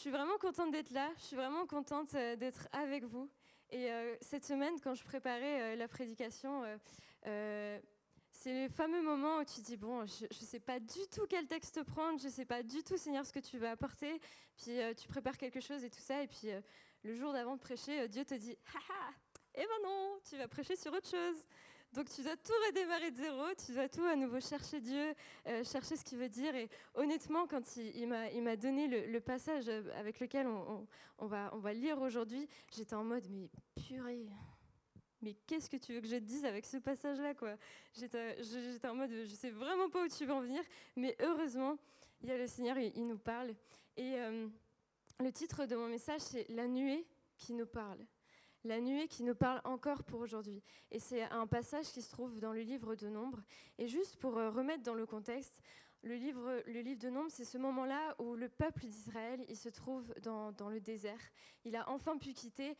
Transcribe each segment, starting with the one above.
suis vraiment contente d'être là, je suis vraiment contente d'être avec vous. Et cette semaine, quand je préparais la prédication, c'est le fameux moment où tu dis, bon, je ne sais pas du tout quel texte prendre, je ne sais pas du tout, Seigneur, ce que tu vas apporter. Puis tu prépares quelque chose et tout ça, et puis le jour d'avant de prêcher, Dieu te dit, haha, eh ben non, tu vas prêcher sur autre chose. Donc tu dois tout redémarrer de zéro, tu dois tout à nouveau chercher Dieu, chercher ce qu'il veut dire. Et honnêtement, quand il m'a donné le passage avec lequel on va lire aujourd'hui, j'étais en mode, mais purée, mais qu'est-ce que tu veux que je te dise avec ce passage-là, quoi. J'étais en mode, je sais vraiment pas où tu veux en venir, mais heureusement, il y a le Seigneur, il nous parle. Et le titre de mon message, c'est « La nuée qui nous parle ». La nuée qui nous parle encore pour aujourd'hui. Et c'est un passage qui se trouve dans le livre de Nombres. Et juste pour remettre dans le contexte, le livre de Nombres, c'est ce moment-là où le peuple d'Israël, il se trouve dans le désert. Il a enfin pu quitter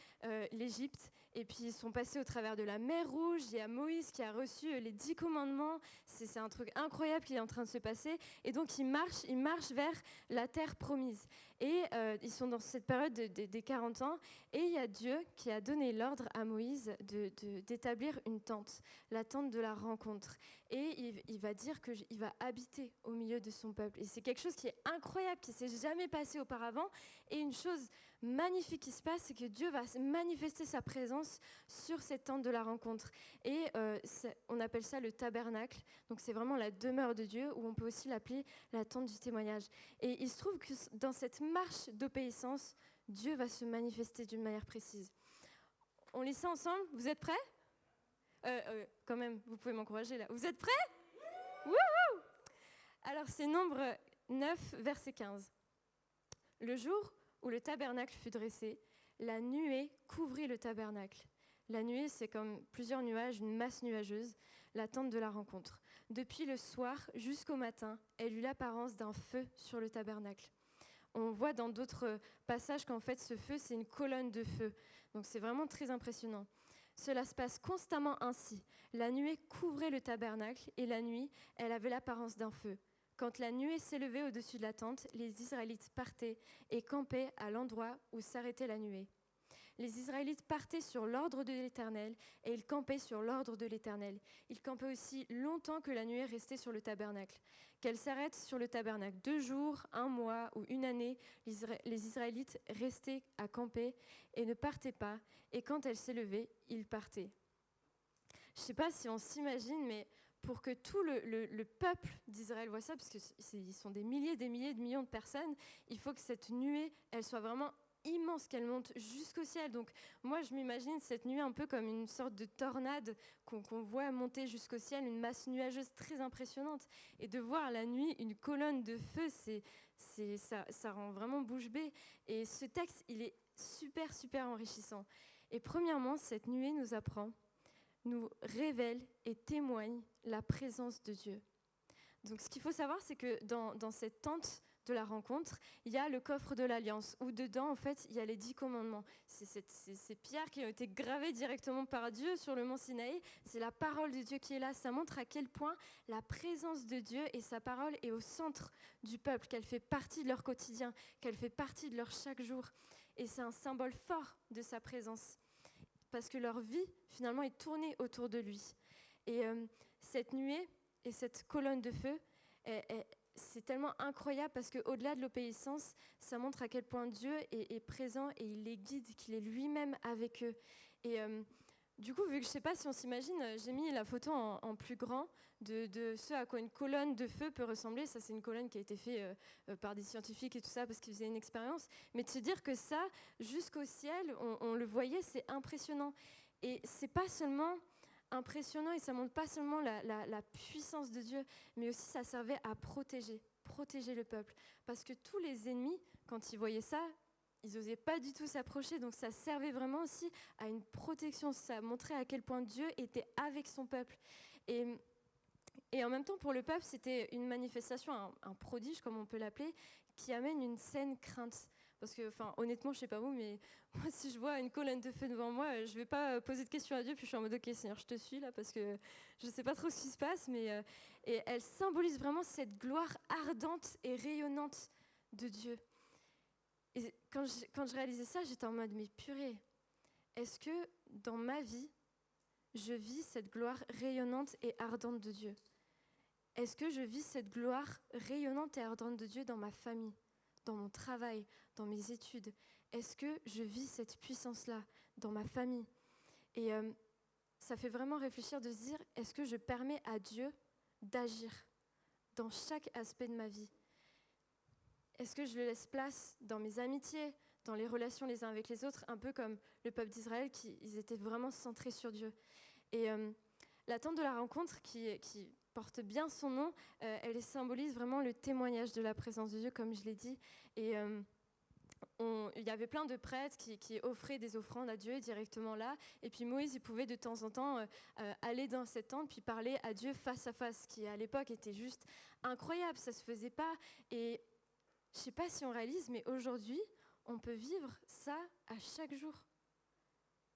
l'Égypte. Et puis ils sont passés au travers de la mer Rouge. Il y a Moïse qui a reçu les 10 commandements. C'est un truc incroyable qui est en train de se passer. Et donc ils marchent vers la terre promise. Et ils sont dans cette période des 40 ans. Et il y a Dieu qui a donné l'ordre à Moïse d'établir une tente, la tente de la rencontre. Et il va dire qu'il va habiter au milieu de son peuple. Et c'est quelque chose qui est incroyable, qui ne s'est jamais passé auparavant. Et une chose magnifique qui se passe, c'est que Dieu va manifester sa présence sur cette tente de la rencontre. Et on appelle ça le tabernacle. Donc c'est vraiment la demeure de Dieu, ou on peut aussi l'appeler la tente du témoignage. Et il se trouve que dans cette marche d'obéissance, Dieu va se manifester d'une manière précise. On lit ça ensemble? Vous êtes prêts? Quand même, vous pouvez m'encourager là. Vous êtes prêts? Wouhou! Alors, c'est Nombre 9, verset 15. Le jour où le tabernacle fut dressé, la nuée couvrit le tabernacle. La nuée, c'est comme plusieurs nuages, une masse nuageuse, la tente de la rencontre. Depuis le soir jusqu'au matin, elle eut l'apparence d'un feu sur le tabernacle. On voit dans d'autres passages qu'en fait, ce feu, c'est une colonne de feu. Donc, c'est vraiment très impressionnant. Cela se passe constamment ainsi. La nuée couvrait le tabernacle et la nuit, elle avait l'apparence d'un feu. Quand la nuée s'élevait au-dessus de la tente, les Israélites partaient et campaient à l'endroit où s'arrêtait la nuée. Les Israélites partaient sur l'ordre de l'Éternel et ils campaient sur l'ordre de l'Éternel. Ils campaient aussi longtemps que la nuée restait sur le tabernacle. Qu'elle s'arrête sur le tabernacle 2 jours, 1 mois ou 1 année, les Israélites restaient à camper et ne partaient pas. Et quand elle s'élevait, ils partaient. Je ne sais pas si on s'imagine, mais pour que tout le peuple d'Israël voit ça, parce qu'ils sont des milliers, de millions de personnes, il faut que cette nuée, elle soit vraiment immense, qu'elle monte jusqu'au ciel. Donc moi, je m'imagine cette nuée un peu comme une sorte de tornade qu'on voit monter jusqu'au ciel, une masse nuageuse très impressionnante. Et de voir la nuit une colonne de feu, ça rend vraiment bouche bée. Et ce texte, il est super, super enrichissant. Et premièrement, cette nuée nous révèle et témoigne la présence de Dieu. Donc ce qu'il faut savoir, c'est que dans cette tente de la rencontre, il y a le coffre de l'Alliance, où dedans, en fait, il y a les 10 commandements. C'est ces pierres qui ont été gravées directement par Dieu sur le mont Sinaï. C'est la parole de Dieu qui est là. Ça montre à quel point la présence de Dieu et sa parole est au centre du peuple, qu'elle fait partie de leur quotidien, qu'elle fait partie de leur chaque jour. Et c'est un symbole fort de sa présence, parce que leur vie, finalement, est tournée autour de lui. Et cette nuée et cette colonne de feu, c'est tellement incroyable parce qu'au-delà de l'obéissance, ça montre à quel point Dieu est présent et il les guide, qu'il est lui-même avec eux. Et du coup, vu que je ne sais pas si on s'imagine, j'ai mis la photo en plus grand de ce à quoi une colonne de feu peut ressembler. Ça, c'est une colonne qui a été faite par des scientifiques et tout ça parce qu'ils faisaient une expérience. Mais de se dire que ça, jusqu'au ciel, on le voyait, c'est impressionnant. Et c'est pas seulement impressionnant et ça montre pas seulement la puissance de Dieu, mais aussi ça servait à protéger le peuple. Parce que tous les ennemis, quand ils voyaient ça, ils n'osaient pas du tout s'approcher, donc ça servait vraiment aussi à une protection. Ça montrait à quel point Dieu était avec son peuple. Et en même temps, pour le peuple, c'était une manifestation, un prodige, comme on peut l'appeler, qui amène une saine crainte. Parce que, honnêtement, je ne sais pas vous, mais moi, si je vois une colonne de feu devant moi, je ne vais pas poser de questions à Dieu, puis je suis en mode « Ok, Seigneur, je te suis là, parce que je ne sais pas trop ce qui se passe. » Mais et elle symbolise vraiment cette gloire ardente et rayonnante de Dieu. Et quand je réalisais ça, j'étais en mode, mais purée, est-ce que dans ma vie, je vis cette gloire rayonnante et ardente de Dieu? Est-ce que je vis cette gloire rayonnante et ardente de Dieu dans ma famille, dans mon travail, dans mes études? Est-ce que je vis cette puissance-là dans ma famille? Et ça fait vraiment réfléchir de se dire, est-ce que je permets à Dieu d'agir dans chaque aspect de ma vie? Est-ce que je le laisse place dans mes amitiés, dans les relations les uns avec les autres, un peu comme le peuple d'Israël, ils étaient vraiment centrés sur Dieu. Et la tente de la rencontre, qui porte bien son nom, elle symbolise vraiment le témoignage de la présence de Dieu, comme je l'ai dit. Et il y avait plein de prêtres qui offraient des offrandes à Dieu directement là. Et puis Moïse, il pouvait de temps en temps aller dans cette tente puis parler à Dieu face à face, ce qui à l'époque était juste incroyable, ça se faisait pas. Et je sais pas si on réalise, mais aujourd'hui, on peut vivre ça à chaque jour.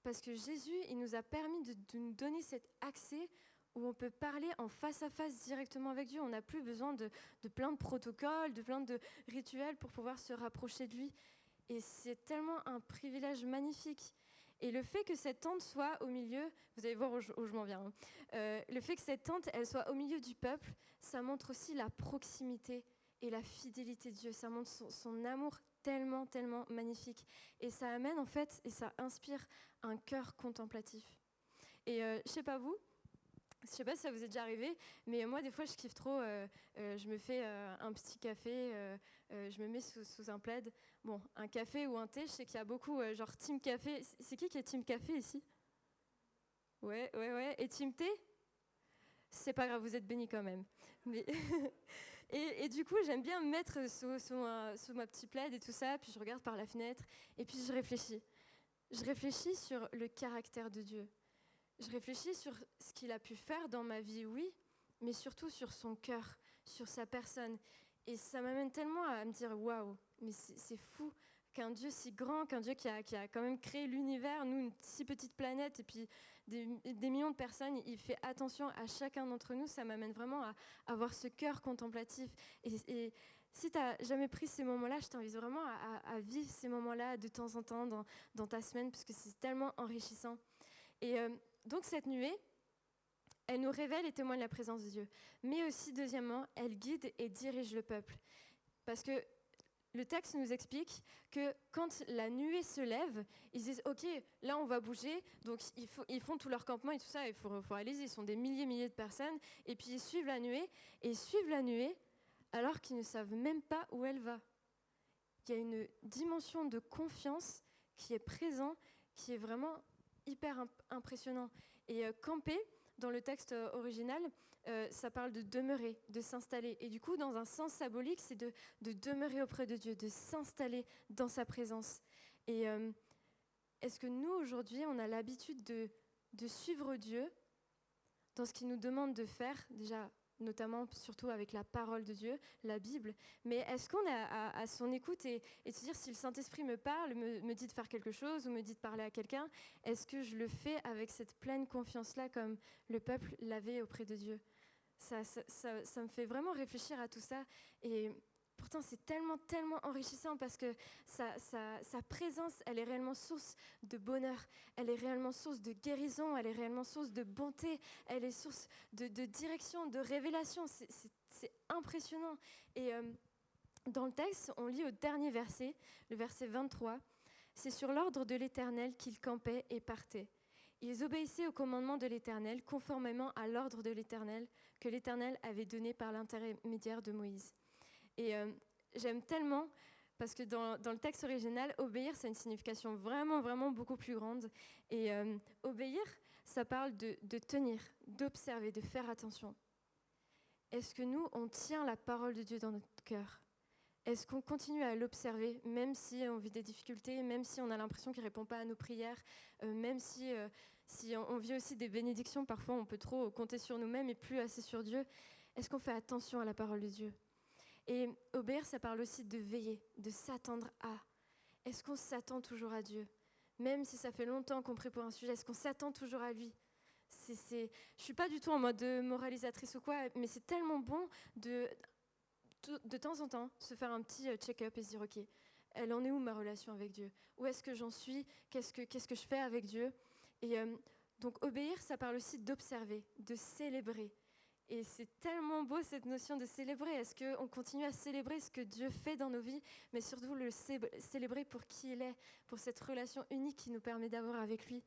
Parce que Jésus, il nous a permis de nous donner cet accès où on peut parler en face à face directement avec Dieu. On n'a plus besoin de plein de protocoles, de plein de rituels pour pouvoir se rapprocher de lui. Et c'est tellement un privilège magnifique. Et le fait que cette tente soit au milieu, vous allez voir où je m'en viens, hein. Le fait que cette tente, elle soit au milieu du peuple, ça montre aussi la proximité et la fidélité de Dieu. Ça montre son amour tellement, tellement magnifique. Et ça amène en fait, et ça inspire un cœur contemplatif. Et je sais pas vous, je sais pas si ça vous est déjà arrivé, mais moi des fois je kiffe trop, je me fais un petit café, je me mets sous un plaid. Bon, un café ou un thé, je sais qu'il y a beaucoup, genre team café. C'est qui est team café ici? Ouais. Et team thé? C'est pas grave, vous êtes bénis quand même. Mais et du coup, j'aime bien me mettre sous ma petite plaid et tout ça, puis je regarde par la fenêtre, et puis je réfléchis. Je réfléchis sur le caractère de Dieu. Je réfléchis sur ce qu'il a pu faire dans ma vie, oui, mais surtout sur son cœur, sur sa personne. Et ça m'amène tellement à me dire, waouh, mais c'est fou qu'un Dieu si grand, qu'un Dieu qui a quand même créé l'univers, nous, une si petite planète, et puis des millions de personnes, il fait attention à chacun d'entre nous. Ça m'amène vraiment à avoir ce cœur contemplatif. Et si tu n'as jamais pris ces moments-là, je t'invite vraiment à vivre ces moments-là de temps en temps dans ta semaine, parce que c'est tellement enrichissant. Et donc cette nuée, elle nous révèle et témoigne la présence de Dieu. Mais aussi, deuxièmement, elle guide et dirige le peuple. Parce que le texte nous explique que quand la nuée se lève, ils disent « Ok, là on va bouger ». Donc ils font tout leur campement et tout ça, il faut réaliser, ils sont des milliers de personnes. Et puis ils suivent la nuée, et ils suivent la nuée alors qu'ils ne savent même pas où elle va. Il y a une dimension de confiance qui est présente, qui est vraiment hyper impressionnant. Et camper, dans le texte original, ça parle de demeurer, de s'installer. Et du coup, dans un sens symbolique, c'est de demeurer auprès de Dieu, de s'installer dans sa présence. Et est-ce que nous, aujourd'hui, on a l'habitude de suivre Dieu dans ce qu'il nous demande de faire, déjà notamment, surtout avec la parole de Dieu, la Bible, mais est-ce qu'on est à son écoute et de se dire si le Saint-Esprit me parle, me dit de faire quelque chose ou me dit de parler à quelqu'un, est-ce que je le fais avec cette pleine confiance-là comme le peuple l'avait auprès de Dieu? Ça me fait vraiment réfléchir à tout ça, et pourtant c'est tellement enrichissant parce que sa présence, elle est réellement source de bonheur, elle est réellement source de guérison, elle est réellement source de bonté, elle est source de direction, de révélation. C'est impressionnant. Et dans le texte, on lit au dernier verset, le verset 23, « C'est sur l'ordre de l'Éternel qu'ils campaient et partaient. Ils obéissaient au commandement de l'Éternel, conformément à l'ordre de l'Éternel que l'Éternel avait donné par l'intermédiaire de Moïse. » Et j'aime tellement, parce que dans le texte original, obéir, c'est une signification vraiment beaucoup plus grande. Et obéir, ça parle de tenir, d'observer, de faire attention. Est-ce que nous, on tient la parole de Dieu dans notre cœur? Est-ce qu'on continue à l'observer, même si on vit des difficultés, même si on a l'impression qu'il ne répond pas à nos prières, même si on vit aussi des bénédictions, parfois on peut trop compter sur nous-mêmes et plus assez sur Dieu. Est-ce qu'on fait attention à la parole de Dieu? Et obéir, ça parle aussi de veiller, de s'attendre à. Est-ce qu'on s'attend toujours à Dieu? Même si ça fait longtemps qu'on prie pour un sujet, est-ce qu'on s'attend toujours à lui? Je ne suis pas du tout en mode moralisatrice ou quoi, mais c'est tellement bon de temps en temps se faire un petit check-up et se dire ok, elle en est où ma relation avec Dieu? Où est-ce que j'en suis? Qu'est-ce que je fais avec Dieu? Et donc obéir, ça parle aussi d'observer, de célébrer. Et c'est tellement beau cette notion de célébrer. Est-ce qu'on continue à célébrer ce que Dieu fait dans nos vies, mais surtout le célébrer pour qui il est, pour cette relation unique qu'il nous permet d'avoir avec lui.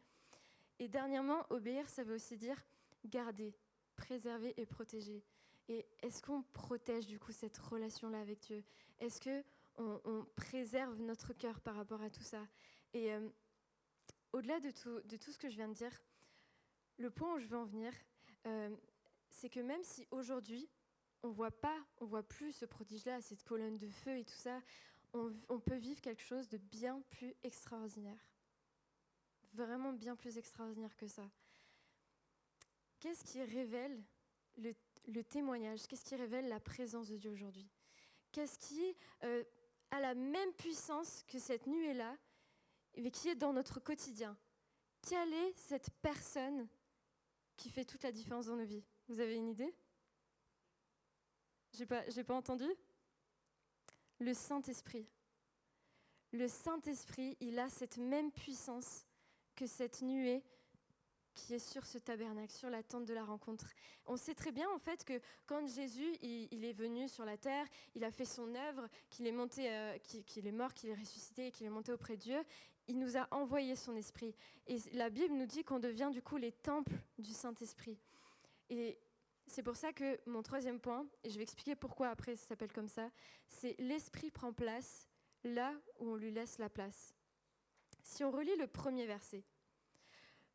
Et dernièrement, obéir, ça veut aussi dire garder, préserver et protéger. Et est-ce qu'on protège du coup cette relation-là avec Dieu? Est-ce qu'on préserve notre cœur par rapport à tout ça? Et au-delà de tout ce que je viens de dire, le point où je veux en venir, c'est que même si aujourd'hui, on voit plus ce prodige-là, cette colonne de feu et tout ça, on peut vivre quelque chose de bien plus extraordinaire. Vraiment bien plus extraordinaire que ça. Qu'est-ce qui révèle le témoignage? Qu'est-ce qui révèle la présence de Dieu aujourd'hui? Qu'est-ce qui a la même puissance que cette nuée-là, mais qui est dans notre quotidien? Quelle est cette personne qui fait toute la différence dans nos vies? Vous avez une idée? J'ai pas entendu? Le Saint-Esprit. Le Saint-Esprit, il a cette même puissance que cette nuée qui est sur ce tabernacle, sur la tente de la rencontre. On sait très bien en fait que quand Jésus il est venu sur la terre, il a fait son œuvre, qu'il est monté, qu'il est mort, qu'il est ressuscité et qu'il est monté auprès de Dieu, il nous a envoyé son esprit. Et la Bible nous dit qu'on devient du coup les temples du Saint-Esprit. Et c'est pour ça que mon troisième point, et je vais expliquer pourquoi après ça s'appelle comme ça, c'est l'esprit prend place là où on lui laisse la place. Si on relit le premier verset,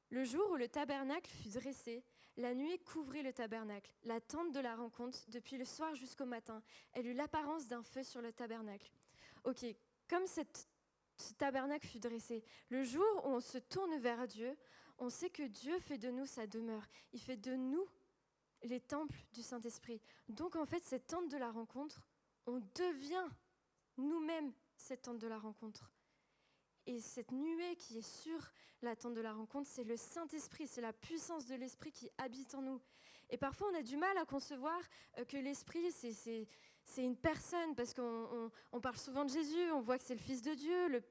le jour où le tabernacle fut dressé, la nuée couvrit le tabernacle, la tente de la rencontre, depuis le soir jusqu'au matin. Elle eut l'apparence d'un feu sur le tabernacle. Ok, comme ce tabernacle fut dressé, le jour où on se tourne vers Dieu, on sait que Dieu fait de nous sa demeure. Il fait de nous les temples du Saint-Esprit. Donc en fait, cette tente de la rencontre, on devient nous-mêmes cette tente de la rencontre. Et cette nuée qui est sur la tente de la rencontre, c'est le Saint-Esprit, c'est la puissance de l'Esprit qui habite en nous. Et parfois, on a du mal à concevoir que l'Esprit, c'est une personne, parce qu'on parle souvent de Jésus, on voit que c'est le Fils de Dieu,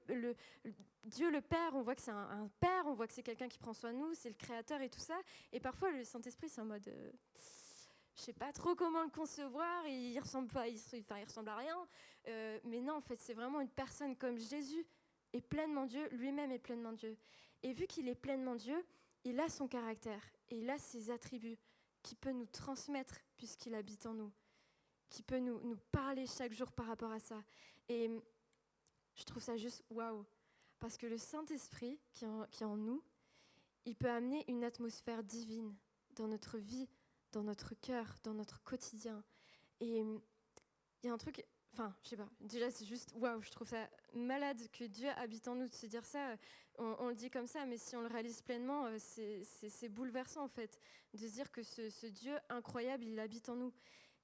Dieu le Père, on voit que c'est un Père, on voit que c'est quelqu'un qui prend soin de nous, c'est le Créateur et tout ça. Et parfois, le Saint-Esprit, c'est en mode... je sais pas trop comment le concevoir, il ressemble à rien. Mais non, en fait, c'est vraiment une personne comme Jésus est pleinement Dieu, lui-même est pleinement Dieu. Et vu qu'il est pleinement Dieu, il a son caractère et il a ses attributs qu'il peut nous transmettre puisqu'il habite en nous, qui peut nous parler chaque jour par rapport à ça. Et je trouve ça juste waouh, parce que le Saint-Esprit qui est en nous, il peut amener une atmosphère divine dans notre vie, dans notre cœur, dans notre quotidien. Et il y a un truc... Enfin, je sais pas, déjà c'est juste, waouh, je trouve ça malade que Dieu habite en nous, de se dire ça, on le dit comme ça, mais si on le réalise pleinement, c'est bouleversant en fait, de se dire que ce Dieu incroyable, il habite en nous.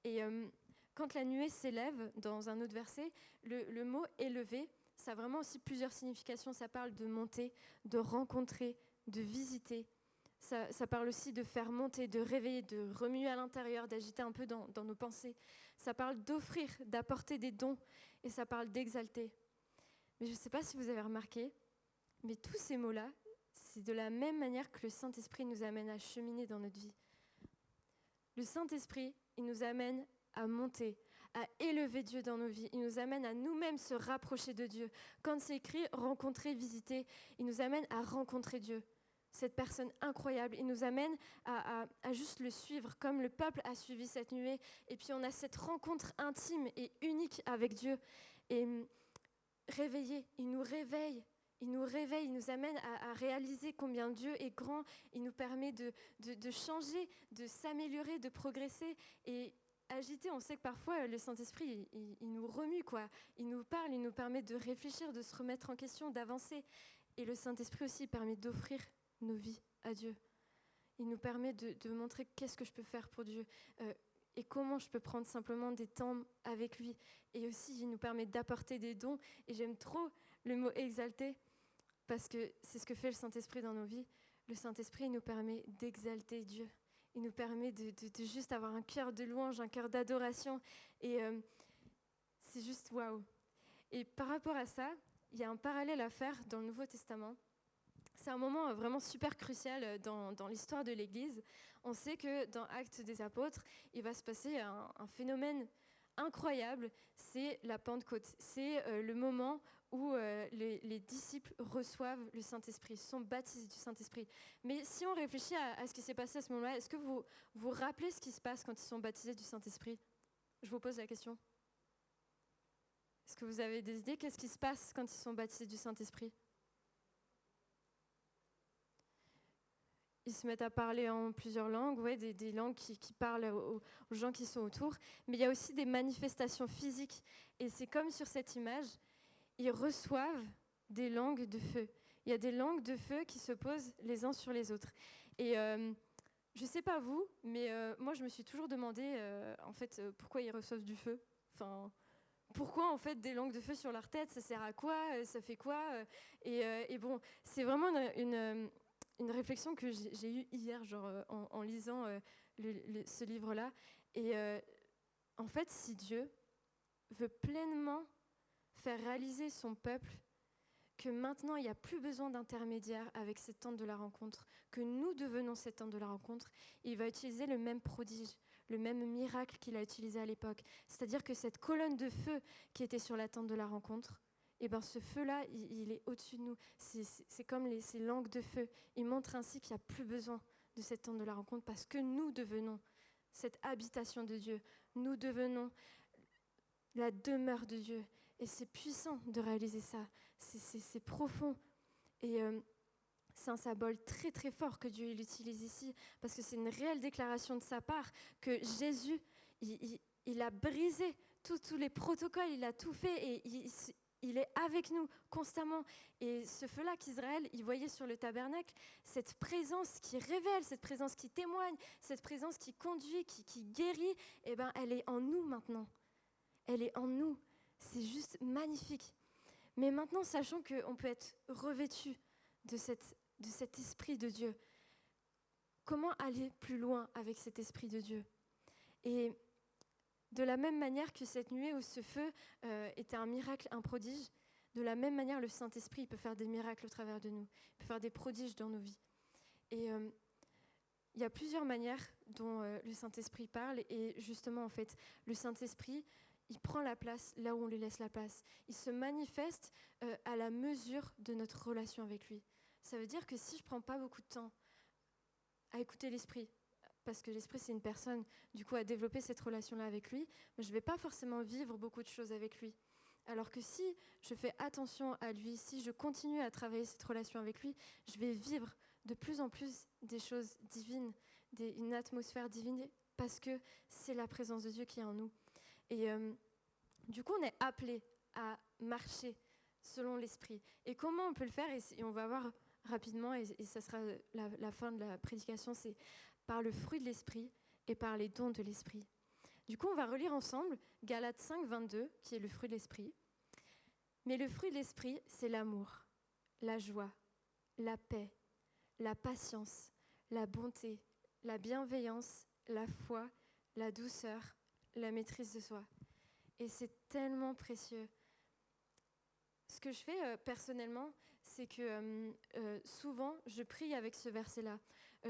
Et quand la nuée s'élève, dans un autre verset, le mot élever, ça a vraiment aussi plusieurs significations, ça parle de monter, de rencontrer, de visiter. Ça parle aussi de faire monter, de réveiller, de remuer à l'intérieur, d'agiter un peu dans nos pensées. Ça parle d'offrir, d'apporter des dons, et ça parle d'exalter. Mais je ne sais pas si vous avez remarqué, mais tous ces mots-là, c'est de la même manière que le Saint-Esprit nous amène à cheminer dans notre vie. Le Saint-Esprit, il nous amène à monter, à élever Dieu dans nos vies. Il nous amène à nous-mêmes se rapprocher de Dieu. Quand c'est écrit « rencontrer, visiter », il nous amène à rencontrer Dieu. Cette personne incroyable, il nous amène à juste le suivre, comme le peuple a suivi cette nuée. Et puis on a cette rencontre intime et unique avec Dieu. Et réveillé, il nous réveille, il nous amène à réaliser combien Dieu est grand. Il nous permet de changer, de s'améliorer, de progresser. Et agiter, on sait que parfois le Saint-Esprit, il nous remue, quoi. Il nous parle, il nous permet de réfléchir, de se remettre en question, d'avancer. Et le Saint-Esprit aussi permet d'offrir nos vies à Dieu. Il nous permet de montrer qu'est-ce que je peux faire pour Dieu et comment je peux prendre simplement des temps avec lui. Et aussi, il nous permet d'apporter des dons. Et j'aime trop le mot « exalter » parce que c'est ce que fait le Saint-Esprit dans nos vies. Le Saint-Esprit, il nous permet d'exalter Dieu. Il nous permet de juste avoir un cœur de louange, un cœur d'adoration. Et c'est juste waouh. Et par rapport à ça, il y a un parallèle à faire dans le Nouveau Testament. C'est un moment vraiment super crucial dans l'histoire de l'Église. On sait que dans Actes des Apôtres, il va se passer un phénomène incroyable, c'est la Pentecôte. C'est le moment où les disciples reçoivent le Saint-Esprit, sont baptisés du Saint-Esprit. Mais si on réfléchit à ce qui s'est passé à ce moment-là, est-ce que vous vous rappelez ce qui se passe quand ils sont baptisés du Saint-Esprit? Je vous pose la question. Est-ce que vous avez des idées? Qu'est-ce qui se passe quand ils sont baptisés du Saint-Esprit? Ils se mettent à parler en plusieurs langues, ouais, des langues qui parlent aux gens qui sont autour. Mais il y a aussi des manifestations physiques. Et c'est comme sur cette image, ils reçoivent des langues de feu. Il y a des langues de feu qui se posent les uns sur les autres. Et je ne sais pas vous, mais moi je me suis toujours demandé en fait pourquoi ils reçoivent du feu. Enfin, pourquoi en fait des langues de feu sur leur tête? Ça sert à quoi? Ça fait quoi? Et bon, c'est vraiment une réflexion que j'ai eue hier, genre en lisant ce livre-là. Et en fait, si Dieu veut pleinement faire réaliser son peuple que maintenant il n'y a plus besoin d'intermédiaire avec cette tente de la rencontre, que nous devenons cette tente de la rencontre, il va utiliser le même prodige, le même miracle qu'il a utilisé à l'époque. C'est-à-dire que cette colonne de feu qui était sur la tente de la rencontre, et ben ce feu-là, il est au-dessus de nous. C'est comme ces langues de feu. Il montre ainsi qu'il n'y a plus besoin de cette tente de la rencontre parce que nous devenons cette habitation de Dieu. Nous devenons la demeure de Dieu. Et c'est puissant de réaliser ça. C'est profond. Et c'est un symbole très très fort que Dieu utilise ici parce que c'est une réelle déclaration de sa part que Jésus, il a brisé tous les protocoles, il a tout fait et il est avec nous constamment. Et ce feu-là qu'Israël, il voyait sur le tabernacle, cette présence qui révèle, cette présence qui témoigne, cette présence qui conduit, qui guérit, eh ben, elle est en nous maintenant. Elle est en nous. C'est juste magnifique. Mais maintenant, sachant qu'on peut être revêtu de cet esprit de Dieu, comment aller plus loin avec cet esprit de Dieu? Et de la même manière que cette nuée où ce feu était un miracle, un prodige, de la même manière, le Saint-Esprit peut faire des miracles au travers de nous, il peut faire des prodiges dans nos vies. Et il y a plusieurs manières dont le Saint-Esprit parle. Et justement, en fait, le Saint-Esprit, il prend la place là où on lui laisse la place. Il se manifeste à la mesure de notre relation avec lui. Ça veut dire que si je ne prends pas beaucoup de temps à écouter l'Esprit, parce que l'Esprit, c'est une personne, du coup, à développer cette relation-là avec lui, mais je ne vais pas forcément vivre beaucoup de choses avec lui. Alors que si je fais attention à lui, si je continue à travailler cette relation avec lui, je vais vivre de plus en plus des choses divines, une atmosphère divine, parce que c'est la présence de Dieu qui est en nous. Et du coup, on est appelé à marcher selon l'Esprit. Et comment on peut le faire? Et on va voir rapidement, et ça sera la fin de la prédication, c'est par le fruit de l'Esprit et par les dons de l'Esprit. Du coup, on va relire ensemble Galates 5, 22, qui est le fruit de l'Esprit. Mais le fruit de l'Esprit, c'est l'amour, la joie, la paix, la patience, la bonté, la bienveillance, la foi, la douceur, la maîtrise de soi. Et c'est tellement précieux. Ce que je fais personnellement, c'est que souvent, je prie avec ce verset-là.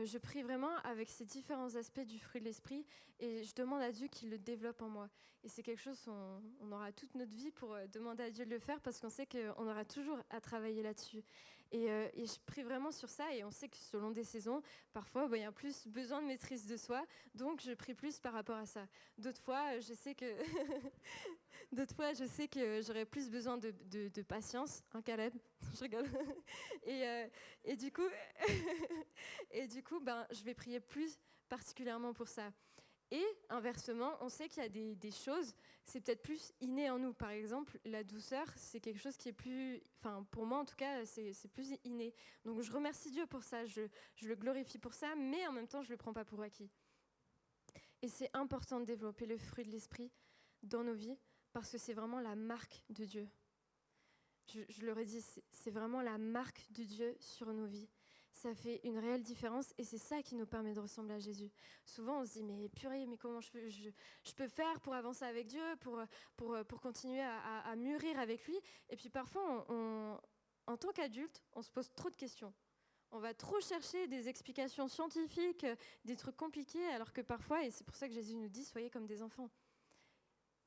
Je prie vraiment avec ces différents aspects du fruit de l'Esprit et je demande à Dieu qu'il le développe en moi. Et c'est quelque chose qu'on aura toute notre vie pour demander à Dieu de le faire parce qu'on sait qu'on aura toujours à travailler là-dessus. Et je prie vraiment sur ça et on sait que selon des saisons, parfois, il y a plus besoin de maîtrise de soi, donc je prie plus par rapport à ça. D'autres fois, je sais que j'aurais plus besoin de patience, hein, Caleb? Je rigole. Et du coup, je vais prier plus particulièrement pour ça. Et inversement, on sait qu'il y a des choses, c'est peut-être plus inné en nous. Par exemple, la douceur, c'est quelque chose qui est plus, enfin pour moi en tout cas, c'est plus inné. Donc je remercie Dieu pour ça, je le glorifie pour ça, mais en même temps, je ne le prends pas pour acquis. Et c'est important de développer le fruit de l'Esprit dans nos vies, parce que c'est vraiment la marque de Dieu. Je le redis, c'est vraiment la marque de Dieu sur nos vies. ça fait une réelle différence et c'est ça qui nous permet de ressembler à Jésus. Souvent, on se dit, mais purée, mais comment je peux faire pour avancer avec Dieu, pour continuer à mûrir avec lui. Et puis parfois, en tant qu'adulte, on se pose trop de questions. On va trop chercher des explications scientifiques, des trucs compliqués, alors que parfois, et c'est pour ça que Jésus nous dit, soyez comme des enfants.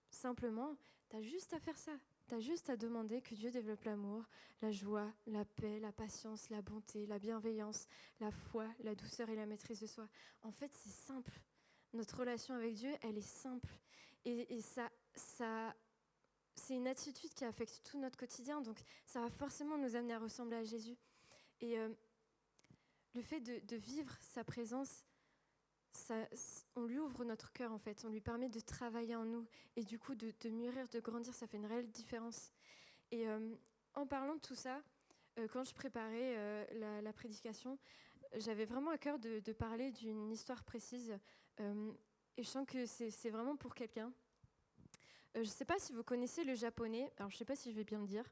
Simplement, tu as juste à faire ça. Tu as juste à demander que Dieu développe l'amour, la joie, la paix, la patience, la bonté, la bienveillance, la foi, la douceur et la maîtrise de soi. En fait, c'est simple. Notre relation avec Dieu, elle est simple. Et ça, c'est une attitude qui affecte tout notre quotidien. Donc, ça va forcément nous amener à ressembler à Jésus. Et le fait de vivre sa présence, on lui ouvre notre cœur en fait, on lui permet de travailler en nous et du coup de mûrir, de grandir, ça fait une réelle différence. Et en parlant de tout ça, quand je préparais la prédication, j'avais vraiment à cœur de parler d'une histoire précise et je sens que c'est vraiment pour quelqu'un. Je ne sais pas si vous connaissez le japonais, alors je ne sais pas si je vais bien le dire,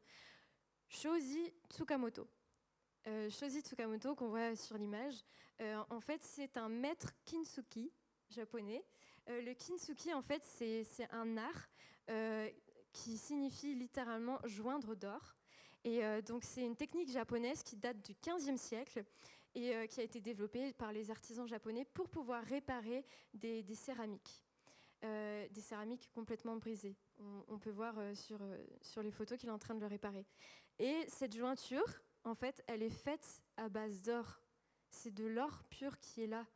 Shoji Tsukamoto. Shoji Tsukamoto, qu'on voit sur l'image, en fait, c'est un maître kintsugi japonais. Le kintsugi, en fait, c'est un art qui signifie littéralement joindre d'or. Et donc, c'est une technique japonaise qui date du XVe siècle et qui a été développée par les artisans japonais pour pouvoir réparer des céramiques. Des céramiques complètement brisées. On peut voir sur les photos qu'il est en train de le réparer. Et cette jointure, en fait, elle est faite à base d'or. C'est de l'or pur qui est là.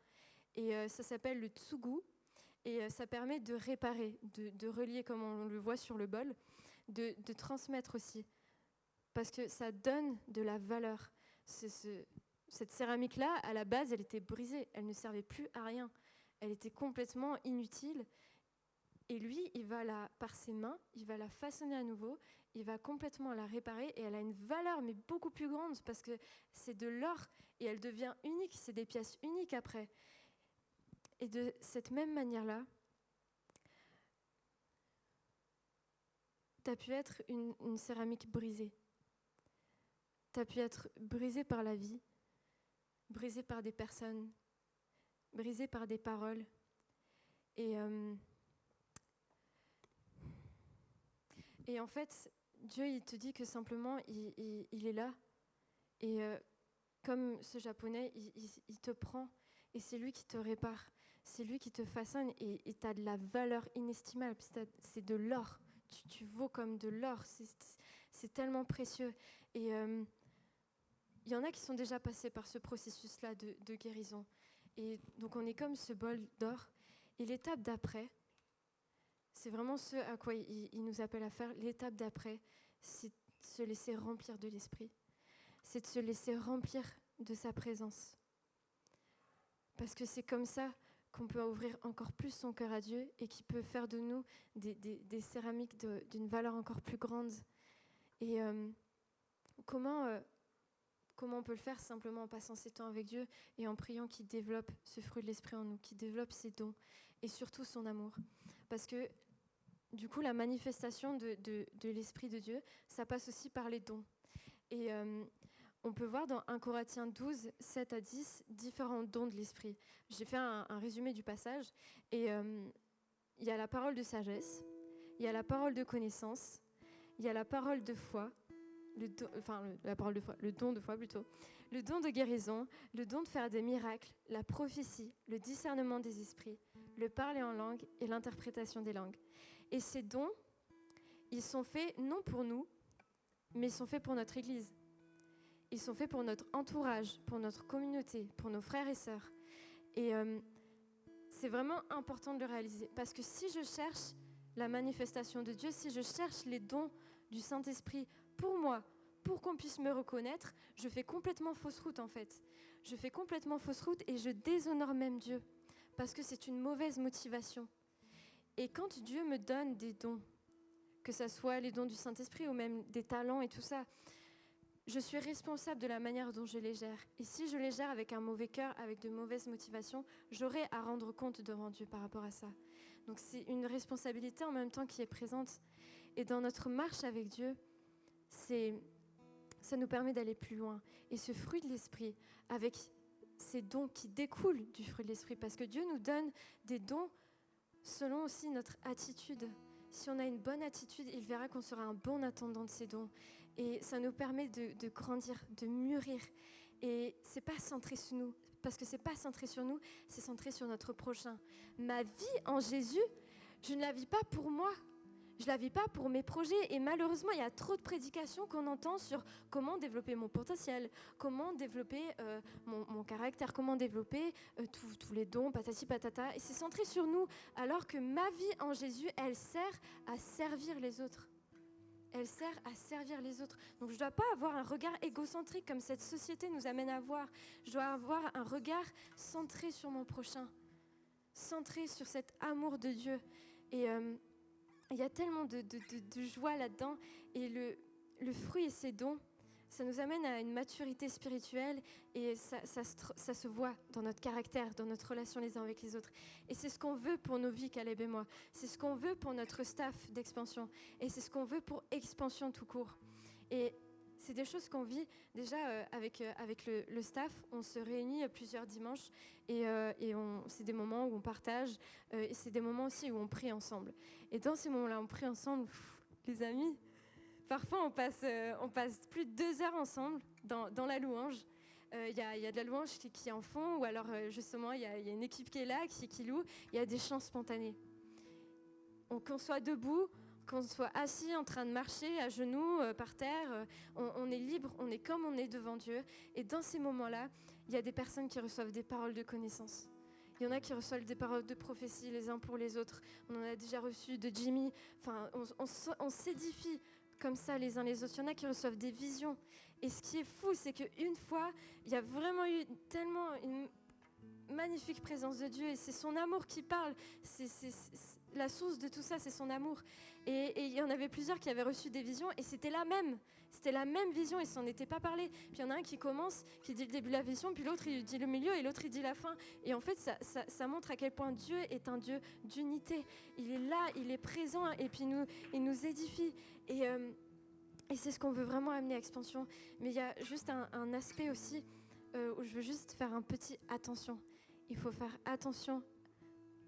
Et ça s'appelle le tsugu. Et ça permet de réparer, de relier, comme on le voit sur le bol, de transmettre aussi. Parce que ça donne de la valeur. Cette céramique-là, à la base, elle était brisée. Elle ne servait plus à rien. Elle était complètement inutile. Et lui, par ses mains, il va la façonner à nouveau, il va complètement la réparer et elle a une valeur, mais beaucoup plus grande parce que c'est de l'or et elle devient unique, c'est des pièces uniques après. Et de cette même manière-là, tu as pu être une céramique brisée. Tu as pu être brisé par la vie, brisé par des personnes, brisé par des paroles. Et en fait, Dieu, il te dit que simplement, il est là. Et comme ce Japonais, il te prend. Et c'est lui qui te répare. C'est lui qui te façonne. Et tu as de la valeur inestimable. C'est de l'or. Tu vaux comme de l'or. C'est tellement précieux. Et il y en a qui sont déjà passés par ce processus-là de guérison. Et donc, on est comme ce bol d'or. Et l'étape d'après, c'est vraiment ce à quoi il nous appelle à faire. L'étape d'après, c'est de se laisser remplir de l'Esprit. C'est de se laisser remplir de sa présence. Parce que c'est comme ça qu'on peut ouvrir encore plus son cœur à Dieu et qu'il peut faire de nous des céramiques d'une valeur encore plus grande. Et comment on peut le faire? Simplement en passant ses temps avec Dieu et en priant qu'il développe ce fruit de l'Esprit en nous, qu'il développe ses dons et surtout son amour. Parce que du coup, la manifestation de l'Esprit de Dieu, ça passe aussi par les dons. Et on peut voir dans 1 Corinthiens 12, 7 à 10, différents dons de l'Esprit. J'ai fait un résumé du passage. Et il y a la parole de sagesse, il y a la parole de connaissance, il y a la parole de foi, le don de foi plutôt, le don de guérison, le don de faire des miracles, la prophétie, le discernement des esprits, le parler en langue et l'interprétation des langues. Et ces dons, ils sont faits non pour nous, mais ils sont faits pour notre Église. Ils sont faits pour notre entourage, pour notre communauté, pour nos frères et sœurs. Et c'est vraiment important de le réaliser. Parce que si je cherche la manifestation de Dieu, si je cherche les dons du Saint-Esprit pour moi, pour qu'on puisse me reconnaître, je fais complètement fausse route en fait. Je fais complètement fausse route et je déshonore même Dieu. Parce que c'est une mauvaise motivation. Et quand Dieu me donne des dons, que ce soit les dons du Saint-Esprit ou même des talents et tout ça, je suis responsable de la manière dont je les gère. Et si je les gère avec un mauvais cœur, avec de mauvaises motivations, j'aurai à rendre compte devant Dieu par rapport à ça. Donc c'est une responsabilité en même temps qui est présente. Et dans notre marche avec Dieu, c'est ça nous permet d'aller plus loin. Et ce fruit de l'esprit, avec ces dons qui découlent du fruit de l'esprit, parce que Dieu nous donne des dons selon aussi notre attitude. Si on a une bonne attitude, il verra qu'on sera un bon attendant de ces dons. Et ça nous permet de grandir, de mûrir. Et c'est pas centré sur nous, parce que c'est pas centré sur nous, c'est centré sur notre prochain. Ma vie en Jésus, je ne la vis pas pour moi. Je ne la vis pas pour mes projets. Et malheureusement, il y a trop de prédications qu'on entend sur comment développer mon potentiel, comment développer mon caractère, comment développer tous les dons, patati patata. Et c'est centré sur nous, alors que ma vie en Jésus, elle sert à servir les autres. Elle sert à servir les autres. Donc je ne dois pas avoir un regard égocentrique comme cette société nous amène à avoir. Je dois avoir un regard centré sur mon prochain, centré sur cet amour de Dieu. Et il y a tellement de joie là-dedans. Et le fruit et ses dons, ça nous amène à une maturité spirituelle et ça se voit dans notre caractère, dans notre relation les uns avec les autres. Et c'est ce qu'on veut pour nos vies, Caleb et moi. C'est ce qu'on veut pour notre staff d'expansion. Et c'est ce qu'on veut pour expansion tout court. Et c'est des choses qu'on vit déjà avec le staff. On se réunit plusieurs dimanches et c'est des moments où on partage et c'est des moments aussi où on prie ensemble. Et dans ces moments-là, on prie ensemble, les amis. Parfois, on passe plus de 2 heures ensemble dans la louange. Il y a de la louange qui est en fond, ou alors justement, il y a une équipe qui est là, qui loue. Il y a des chants spontanés. Qu'on soit debout, qu'on soit assis en train de marcher à genoux, par terre, on est libre, on est comme on est devant Dieu. Et dans ces moments-là, il y a des personnes qui reçoivent des paroles de connaissance. Il y en a qui reçoivent des paroles de prophétie les uns pour les autres. On en a déjà reçu de Jimmy. Enfin, on s'édifie comme ça les uns les autres. Il y en a qui reçoivent des visions. Et ce qui est fou, c'est qu'une fois, il y a vraiment eu tellement une magnifique présence de Dieu. Et c'est son amour qui parle. C'est la source de tout ça, c'est son amour. Et il y en avait plusieurs qui avaient reçu des visions. Et c'était la même. C'était la même vision, ils s'en étaient pas parlé. Puis il y en a un qui commence, qui dit le début de la vision, puis l'autre il dit le milieu et l'autre il dit la fin. Et en fait, ça montre à quel point Dieu est un Dieu d'unité. Il est là, il est présent et puis il nous édifie. Et c'est ce qu'on veut vraiment amener à Expansion. Mais il y a juste un aspect aussi où je veux juste faire un petit attention. Il faut faire attention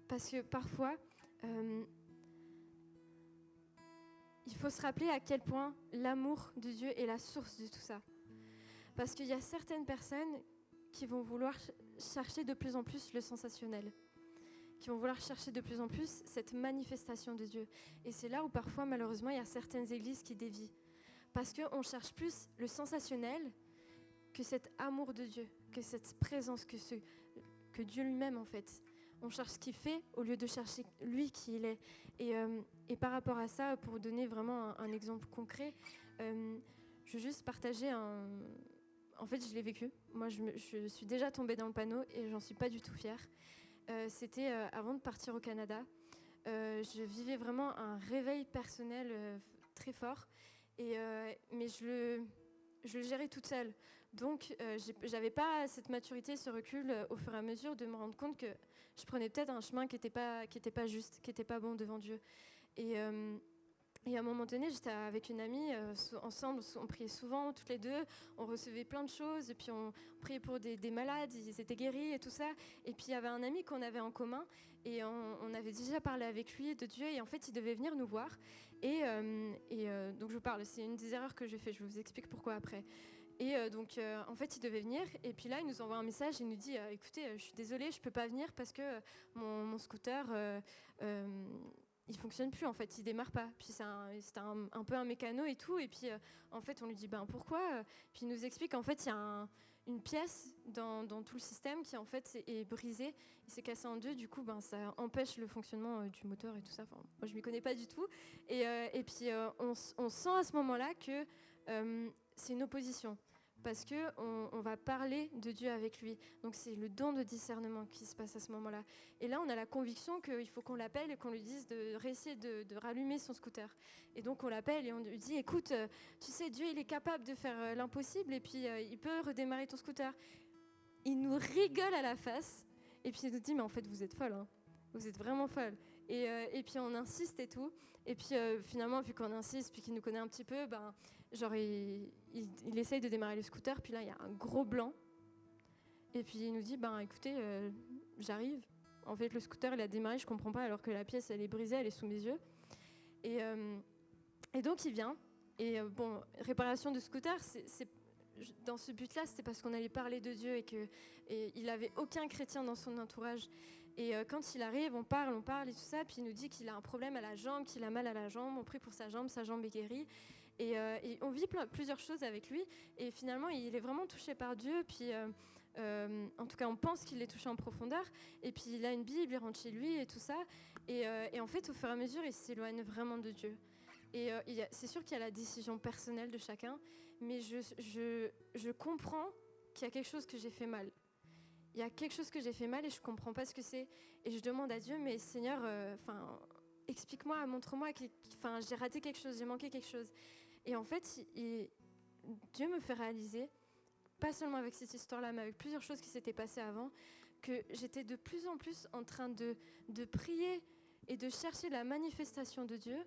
parce que parfois... il faut se rappeler à quel point l'amour de Dieu est la source de tout ça. Parce qu'il y a certaines personnes qui vont vouloir chercher de plus en plus le sensationnel, qui vont vouloir chercher de plus en plus cette manifestation de Dieu. Et c'est là où parfois, malheureusement, il y a certaines églises qui dévient. Parce qu'on cherche plus le sensationnel que cet amour de Dieu, que cette présence, que Dieu lui-même, en fait. On cherche ce qu'il fait au lieu de chercher lui qui il est. Et par rapport à ça, pour donner vraiment un exemple concret, je veux juste partager En fait, je l'ai vécu. Moi, je suis déjà tombée dans le panneau et j'en suis pas du tout fière. C'était avant de partir au Canada. Je vivais vraiment un réveil personnel très fort. Mais je le gérais toute seule. Donc, j'avais pas cette maturité, ce recul au fur et à mesure de me rendre compte que je prenais peut-être un chemin qui était pas juste, qui était pas bon devant Dieu. Et à un moment donné, j'étais avec une amie, ensemble, on priait souvent, toutes les deux, on recevait plein de choses, et puis on priait pour des malades, ils étaient guéris et tout ça. Et puis il y avait un ami qu'on avait en commun, et on avait déjà parlé avec lui de Dieu, et en fait, il devait venir nous voir. Donc je vous parle, c'est une des erreurs que j'ai fait, je vous explique pourquoi après. Donc, en fait, il devait venir. Et puis là, il nous envoie un message. Il nous dit écoutez, je suis désolée, je ne peux pas venir parce que mon scooter, il ne fonctionne plus. En fait, il ne démarre pas. Puis c'était un peu un mécano et tout. Et puis, en fait, on lui dit pourquoi. Puis il nous explique qu'en fait, il y a une pièce dans tout le système qui, en fait, est brisée. Il s'est cassé en deux. Du coup, ça empêche le fonctionnement du moteur et tout ça. Enfin, moi, je ne m'y connais pas du tout. Et puis, on sent à ce moment-là que c'est une opposition. Parce qu'on va parler de Dieu avec lui. Donc c'est le don de discernement qui se passe à ce moment-là. Et là, on a la conviction qu'il faut qu'on l'appelle et qu'on lui dise de réessayer de rallumer son scooter. Et donc on l'appelle et on lui dit écoute, tu sais, Dieu, il est capable de faire l'impossible et puis il peut redémarrer ton scooter. Il nous rigole à la face et puis il nous dit mais en fait, vous êtes folle, hein. Vous êtes vraiment folle. Et puis on insiste et tout. Et puis finalement, vu qu'on insiste, puis qu'il nous connaît un petit peu, genre il essaye de démarrer le scooter, puis là il y a un gros blanc. Et puis il nous dit, écoutez, j'arrive. En fait, le scooter, il a démarré, je comprends pas, alors que la pièce, elle est brisée, elle est sous mes yeux. Et donc il vient. Et réparation de scooter, dans ce but-là, c'était parce qu'on allait parler de Dieu et il n'avait aucun chrétien dans son entourage. Et quand il arrive, on parle et tout ça, puis il nous dit qu'il a un problème à la jambe, qu'il a mal à la jambe, on prie pour sa jambe est guérie. Et on vit plusieurs choses avec lui, et finalement, il est vraiment touché par Dieu, puis en tout cas, on pense qu'il est touché en profondeur, et puis il a une Bible, il rentre chez lui et tout ça, et en fait, au fur et à mesure, il s'éloigne vraiment de Dieu. Et c'est sûr qu'il y a la décision personnelle de chacun, mais je comprends qu'il y a quelque chose que j'ai fait mal. Il y a quelque chose que j'ai fait mal et je ne comprends pas ce que c'est. Et je demande à Dieu, mais Seigneur, explique-moi, montre-moi, j'ai raté quelque chose, j'ai manqué quelque chose. Et en fait, Dieu me fait réaliser, pas seulement avec cette histoire-là, mais avec plusieurs choses qui s'étaient passées avant, que j'étais de plus en plus en train de prier et de chercher la manifestation de Dieu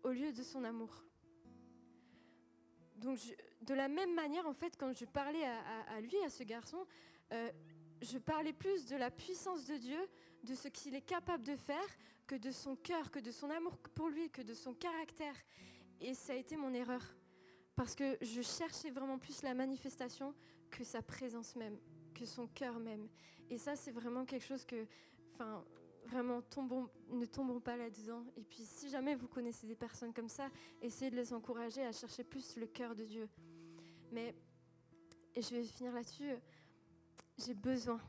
au lieu de son amour. Donc, de la même manière, en fait, quand je parlais à lui, à ce garçon, je parlais plus de la puissance de Dieu, de ce qu'il est capable de faire, que de son cœur, que de son amour pour lui, que de son caractère. Et ça a été mon erreur, parce que je cherchais vraiment plus la manifestation que sa présence même, que son cœur même. Et ça, c'est vraiment quelque chose que, vraiment, ne tombons pas là-dedans. Et puis, si jamais vous connaissez des personnes comme ça, essayez de les encourager à chercher plus le cœur de Dieu. Et je vais finir là-dessus, j'ai besoin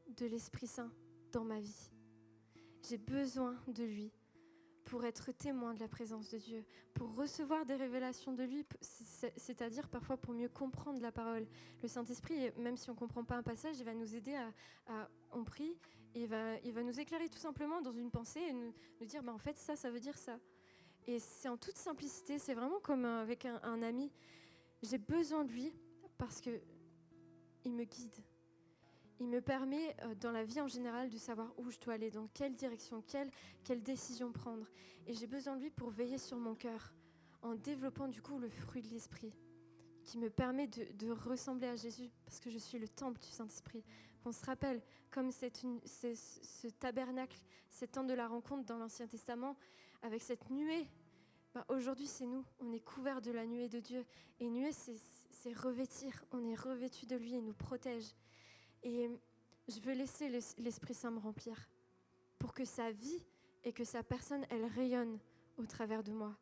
de l'Esprit Saint dans ma vie. J'ai besoin de lui pour être témoin de la présence de Dieu, pour recevoir des révélations de lui, c'est-à-dire parfois pour mieux comprendre la parole. Le Saint-Esprit, même si on ne comprend pas un passage, il va nous aider on prie, et il va nous éclairer tout simplement dans une pensée et nous dire, en fait, ça veut dire ça. Et c'est en toute simplicité, c'est vraiment comme avec un ami. J'ai besoin de lui parce qu'il me guide. Il me permet, dans la vie en général, de savoir où je dois aller, dans quelle direction, quelle décision prendre. Et j'ai besoin de lui pour veiller sur mon cœur, en développant du coup le fruit de l'Esprit, qui me permet de ressembler à Jésus, parce que je suis le temple du Saint-Esprit. On se rappelle, comme ce tabernacle, cette tente de la rencontre dans l'Ancien Testament, avec cette nuée, aujourd'hui c'est nous, on est couverts de la nuée de Dieu. Et nuée, c'est revêtir, on est revêtus de lui, il nous protège. Et je veux laisser l'Esprit Saint me remplir pour que sa vie et que sa personne, elle rayonne au travers de moi.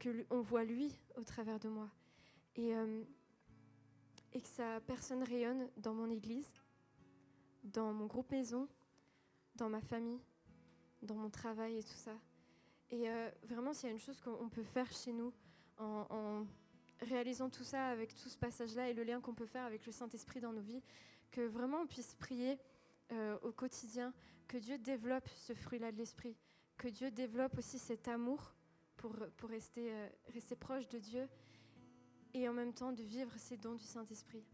Qu'on voit lui au travers de moi. Et que sa personne rayonne dans mon église, dans mon groupe maison, dans ma famille, dans mon travail et tout ça. Et vraiment, s'il y a une chose qu'on peut faire chez nous en réalisant tout ça avec tout ce passage-là et le lien qu'on peut faire avec le Saint-Esprit dans nos vies, que vraiment on puisse prier au quotidien, que Dieu développe ce fruit-là de l'Esprit, que Dieu développe aussi cet amour pour rester proche de Dieu et en même temps de vivre ces dons du Saint-Esprit.